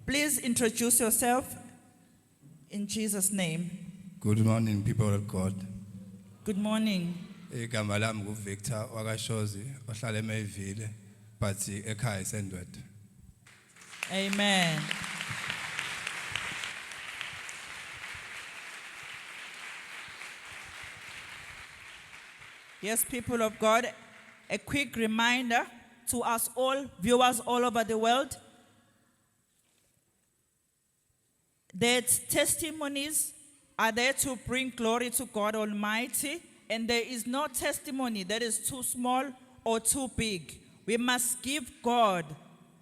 Please introduce yourself in Jesus' name. Good morning, people of God. Good morning. Igama lami nguVictor wakashozi ohlala eMayville but ekhaya eSendwet. Amen. Yes, people of God, a quick reminder to us all, viewers all over the world, that testimonies are there to bring glory to God Almighty, and there is no testimony that is too small or too big. We must give God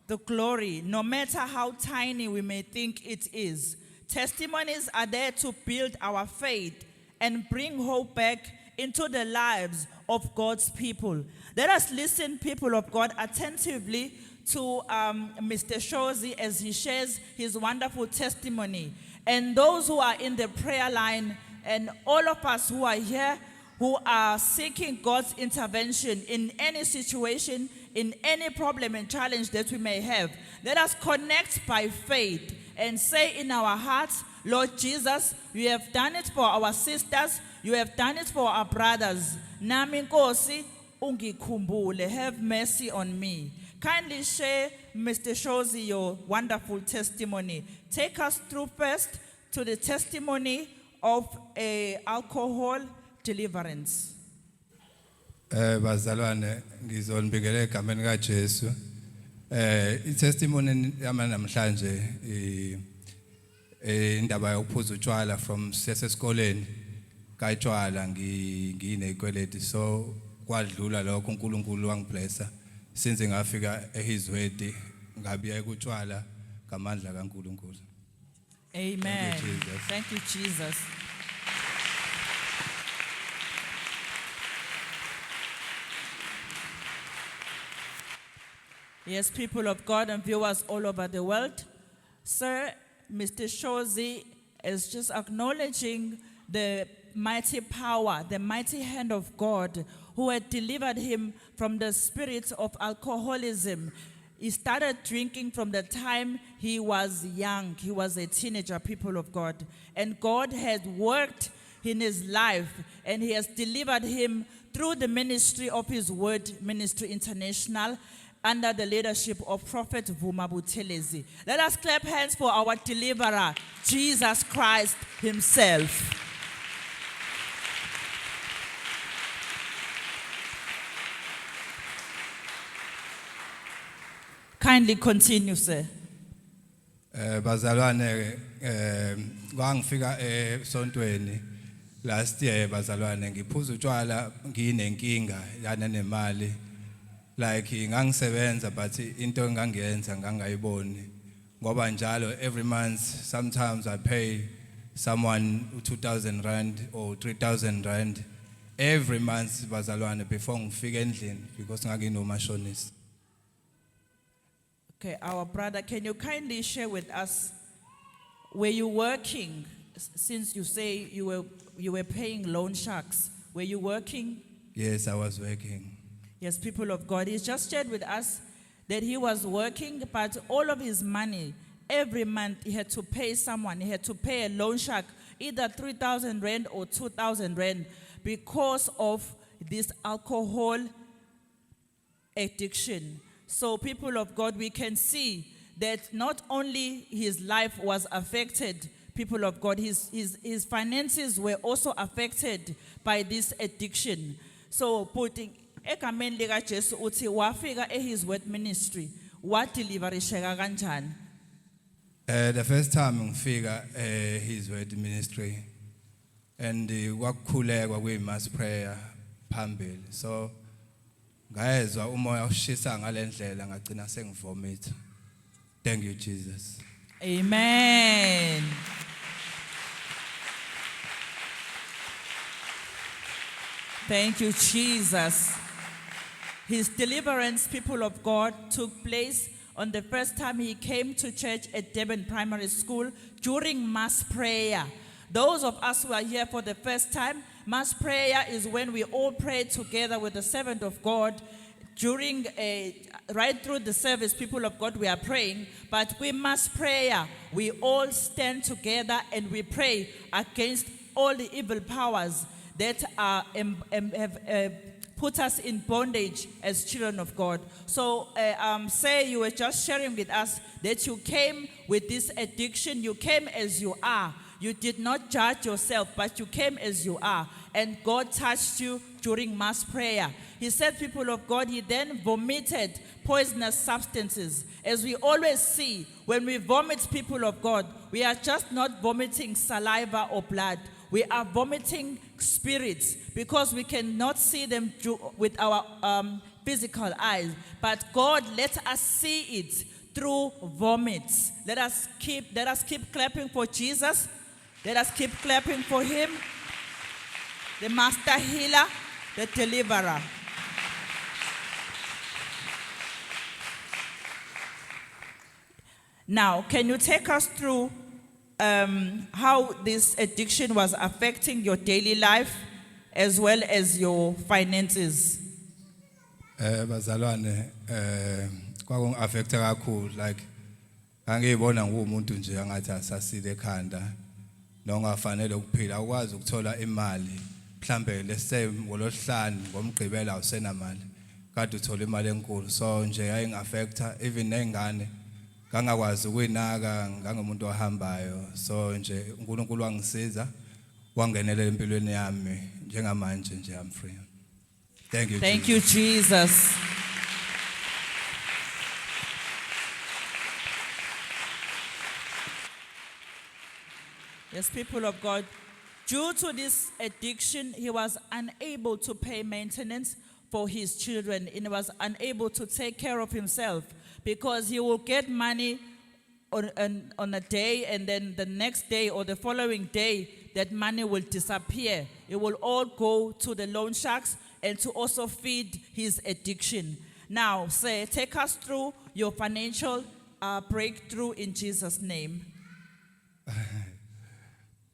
the glory, no matter how tiny we may think it is. Testimonies are there to build our faith and bring hope back into the lives of God's people. Let us listen, people of God, attentively to Mr. Shozi as he shares his wonderful testimony. And those who are in the prayer line and all of us who are here who are seeking God's intervention in any situation, in any problem and challenge that we may have, let us connect by faith and say in our hearts, Lord Jesus, you have done it for our sisters, you have done it for our brothers. Nami Nkosi, ungikhumbule, have mercy on me. Kindly share, Mr. Shozi, your wonderful testimony. Take us through first to the testimony of alcohol deliverance. Bazalwane ngizonibikela egameni kaJesu. I-testimony yami namhlanje indaba yokuphuza utshwala from sesesikoleni kayitshwala nginezikweleti so kwadlula lokho uNkulunkulu wangiblessa since ngafika ehis word ngabiya ukutshwala ngamandla kaNkulunkulu. Amen. Thank you, Jesus. Yes, people of God and viewers all over the world. Sir, Mr. Shozi is just acknowledging the mighty power, the mighty hand of God who had delivered him from the spirit of alcoholism. He started drinking from the time he was young. He was a teenager, people of God. And God had worked in his life and he has delivered him through the ministry of his word, Ministry International, under the leadership of Prophet Vuma Buthelezi. Let us clap hands for our deliverer, Jesus Christ himself. Kindly continue, sir. Bazalwane kwangifika esontweni last year bazalwane ngiphuza utshwala nginenkinga yana nemali like ngangisebenza but into engangiyenza ngangayiboni ngoba njalo every month sometimes I pay someone 2,000 rand or 3,000 rand every month bazalwane before ngifike endlini because ngakinomashonisi. Okay, our brother, can you kindly share with us, were you working, since you say you were paying loan sharks, were you working? Yes, I was working. Yes, people of God, he's just shared with us that he was working, but all of his money, every month he had to pay someone, he had to pay a loan shark, either 3,000 rand or 2,000 rand, because of this alcohol addiction. So people of God, we can see that not only his life was affected, people of God, his finances were also affected by this addiction. So putting egameni lika Jesu uthi wafika ehis word ministry wa deliverisheka kanjani? The first time ngifika his word ministry and kwakukhulekwa kwi mass prayer phambili so ngayezwa umoya ushisa ngalendlela ngagcina sengivomita. Thank you Jesus. Amen. Thank you Jesus. His deliverance, people of God, took place on the first time he came to church at Durban Primary School during mass prayer. Those of us who are here for the first time, mass prayer is when we all pray together with the servant of God during right through the service, people of God, we are praying, but we must pray. We all stand together and we pray against all the evil powers that have put us in bondage as children of God. So, say you were just sharing with us that you came with this addiction, you came as you are. You did not judge yourself, but you came as you are. And God touched you during mass prayer. He said, people of God, he then vomited poisonous substances. As we always see, when we vomit, people of God, we are just not vomiting saliva or blood. We are vomiting spirits because we cannot see them with our physical eyes. But God let us see it through vomits. Let us keep clapping for Jesus. Let us keep clapping for him, the master healer, the deliverer. Now, can you take us through how this addiction was affecting your daily life as well as your finances? Bazalwane kwakung affect kakhulu, like angiyibona ngumuntu nje angathi asasile ekhanda nongafanele ukuphila ukwazi ukuthola imali mhlambe lese ngolosihlanu ngomgqibela usenamali kade uthola imali enkulu, so nje yayingaffecta even nengane ngangakwazi ukuyinaka ngangomuntu ohambayo, so nje uNkulunkulu wangisiza wangenelela empilweni yami njengamanje nje I'm free. Thank you. Thank you, Jesus. Yes, people of God, due to this addiction, he was unable to pay maintenance for his children and he was unable to take care of himself because he will get money on a day and then the next day or the following day, that money will disappear. It will all go to the loan sharks and to also feed his addiction. Now, say, take us through your financial breakthrough in Jesus' name.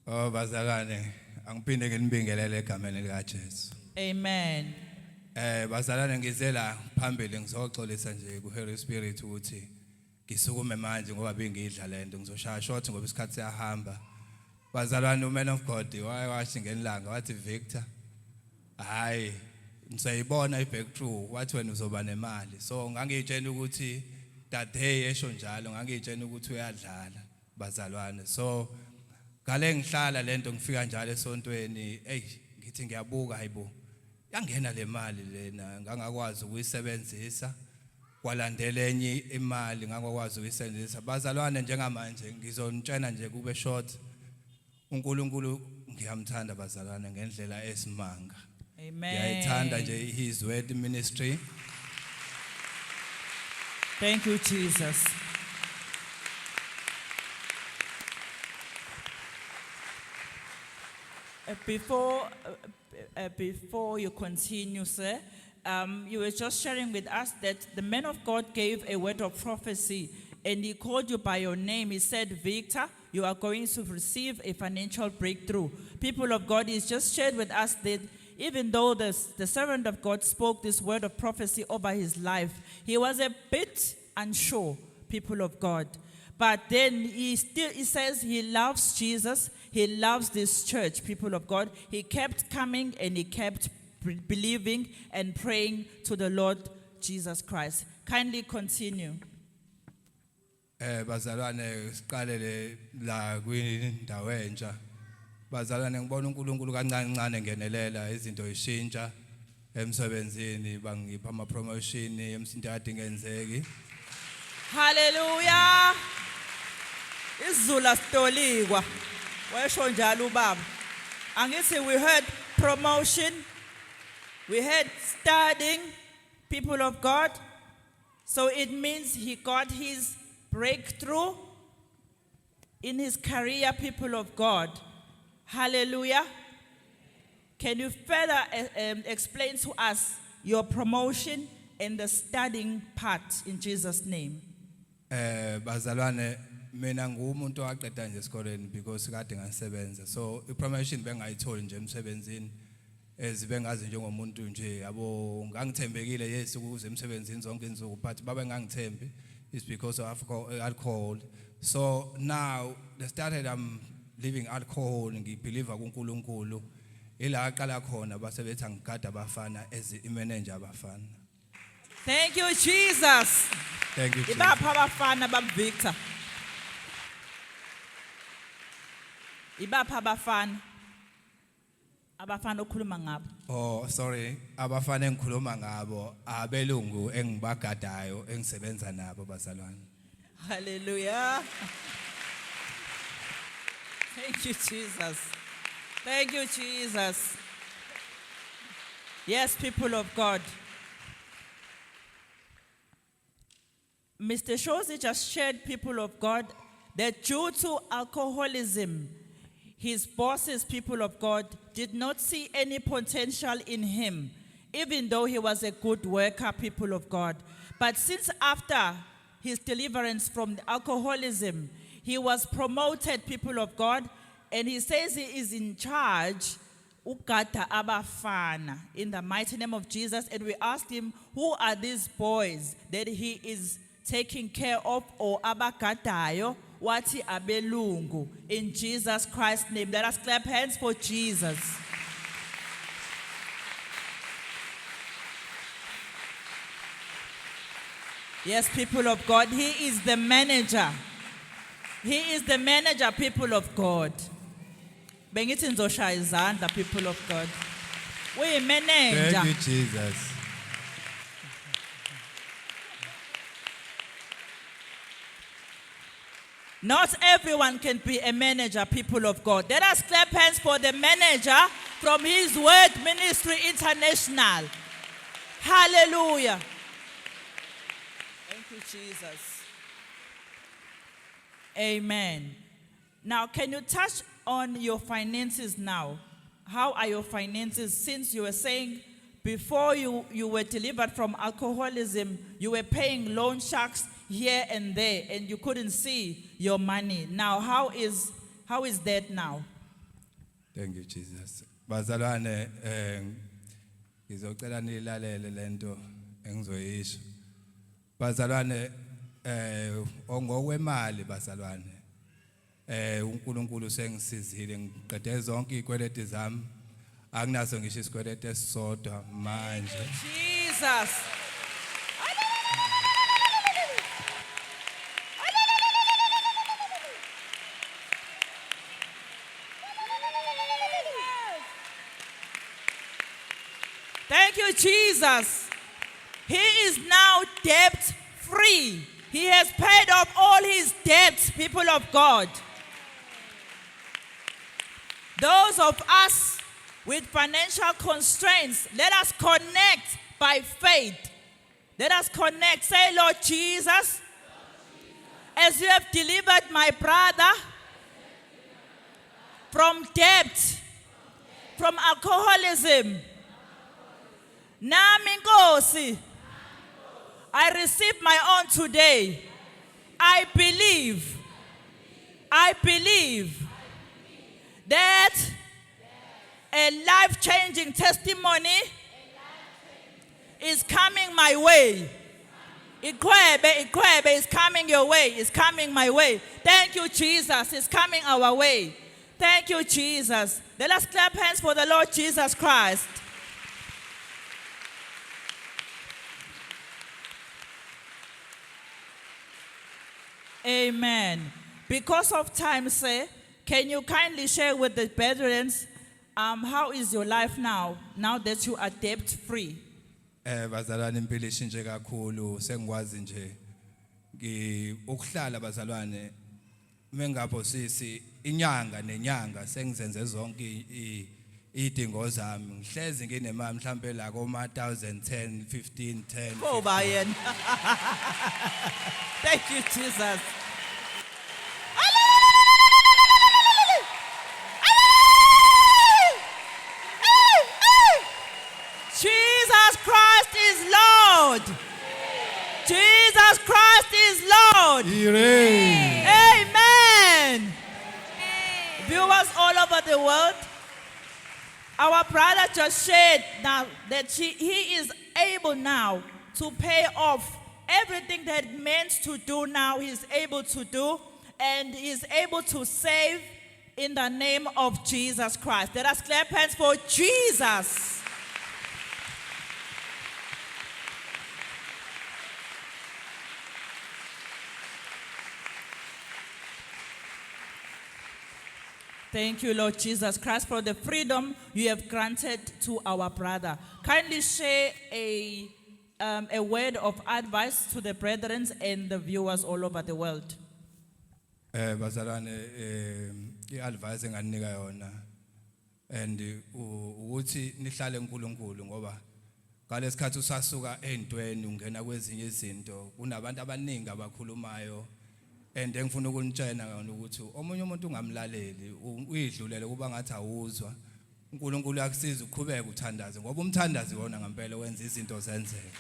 Oh bazalwane angiphinde nginibingelele egameni lika Jesu. Amen. Bazalwane ngizela phambili ngizoxolisa nje ku Holy Spirit ukuthi ngisukume manje ngoba bengidla lento ngizoshaya short ngoba isikhathi siyahamba. Bazalwane uman of God wathi ngenilanga wathi Victor hayi nisayibona ibreakthrough wathi wena uzoba nemali, so ngangitshela ukuthi that day esho njalo ngangitshela ukuthi uyadlala bazalwane, so ngale ngihlala lento ngifika njalo esontweni ngithi ngiyabuka hayibo yangena le mali lena ngangakwazi ukuyisebenzisa kwalandela enye imali ngangakwazi ukuyisebenzisa. Bazalwane njengamanje ngizonitshena nje kube short, uNkulunkulu ngiyamthanda bazalwane ngendlela esimanga. Amen. Ngiyayithanda nje his word ministry. Thank you, Jesus. Before you continue, sir, you were just sharing with us that the man of God gave a word of prophecy and he called you by your name. He said, Victor, you are going to receive a financial breakthrough. People of God, he's just shared with us that even though the servant of God spoke this word of prophecy over his life, he was a bit unsure, people of God. But then he says he loves Jesus. He loves this church, people of God. He kept coming and he kept believing and praying to the Lord Jesus Christ. Kindly continue. Bazalwane siqalele la kwindawo entsha. Bazalwane ngibona uNkulunkulu kancane kancane ngenelela izinto zishintsha emsebenzini bangipha ama promotion emsinto kade ngenzeki. Hallelujah. Izulu asitolikwa. Wayesho njalo ubaba. Angithi we heard promotion. We heard studying, people of God. So it means he got his breakthrough in his career, people of God. Hallelujah. Can you further explain to us your promotion and the studying part in Jesus' name? Bazalwane mina ngumuntu owaqeda nje esikoleni because kade ngasebenza, so ipromotion bengayitholi nje emsebenzini ezibengazi njengomuntu nje yabo ngangithembekile Yesu ukuze emsebenzini zonke insuku but babe ngangithembi is because of alcohol. So now they started living alcohol ngibelieve kuNkulunkulu ila aqala khona base bethi angigada abafana as imanager abafana. Thank you, Jesus. Thank you. Jesus. Ibapha abafana baBvictor. Ibapha abafana. Abafana okhuluma ngabo. Oh sorry abafana engikhuluma ngabo abelungu engibagadayo engisebenza nabo bazalwane. Hallelujah. Thank you, Jesus. Thank you, Jesus. Yes, people of God. Mr. Shozi just shared, people of God, that due to alcoholism, his bosses, people of God, did not see any potential in him, even though he was a good worker, people of God. But since after his deliverance from the alcoholism, he was promoted, people of God, and he says he is in charge, ugada abafana, in the mighty name of Jesus. And we asked him, who are these boys that he is taking care of, or abagadayo, wati abelungu, in Jesus Christ's name. Let us clap hands for Jesus. Yes, people of God, he is the manager. He is the manager, people of God. Bengithi ngizoshaya izandla, people of God. We manager. Thank you, Jesus. Not everyone can be a manager, people of God. Let us clap hands for the manager from His Word Ministry International. Hallelujah. Thank you, Jesus. Amen. Now, can you touch on your finances now? How are your finances? Since you were saying before you were delivered from alcoholism, you were paying loan sharks here and there, and you couldn't see your money. Now, how is that now? Thank you, Jesus. Bazalwane ngizocela nilalele lento engizoyisho. Bazalwane ongokwemali bazalwane. uNkulunkulu sengisizile ngiqede zonke izikweleti zami. Akunaso ngisho isikweleti esisodwa manje. Jesus. Thank you, Jesus. He is now debt free. He has paid off all his debts, people of God. Those of us with financial constraints, let us connect by faith. Let us connect. Say, Lord Jesus, as you have delivered my brother from debt, from alcoholism, Nami Nkosi, I receive my own today. I believe that a life-changing testimony is coming my way. Ikwebe is coming your way. It's coming my way. Thank you, Jesus. It's coming our way. Thank you, Jesus. Let us clap hands for the Lord Jesus Christ. Amen. Because of time, sir, can you kindly share with the brethren how is your life now that you are debt free? Bazalwane impilo ishintshe kakhulu sengikwazi nje ukuhlala bazalwane mengapho sisi inyanga nenyanga sengizenze zonke idingo zami ngihlezi nginemali mhlambe la ko 1010 15 10 Oh bayen. Thank you, Jesus. Jesus Christ is Lord. Jesus Christ is Lord. Amen. Viewers all over the world, Our brother just shared now that he is able now to pay off everything that he meant to do now, he's able to do, and he's able to save in the name of Jesus Christ. Let us clap hands for Jesus. Thank you, Lord Jesus Christ, for the freedom you have granted to our brother. Kindly share a word of advice to the brethren and the viewers all over the world. Bazalwane iadvice enganika yona and ukuthi nihlale uNkulunkulu ngoba ngalesikhathi usasuka entweni ungena kwezinye izinto kunabantu abaningi abakhulumayo and engifuna ukunitshela ngani ukuthi omunye umuntu ungamlaleli uyidlulele kuba ngathi awuzwa uNkulunkulu yakusiza ukuqhubeka uthandaze ngoba umthandazi wona ngempela wenza izinto zenzeke.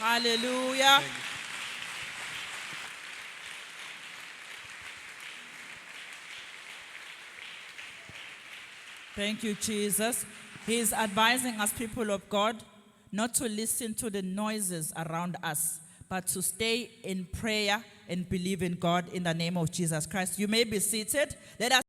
Hallelujah. Thank you, Jesus. He is advising us, people of God, not to listen to the noises around us, but to stay in prayer and believe in God in the name of Jesus Christ. You may be seated. Let us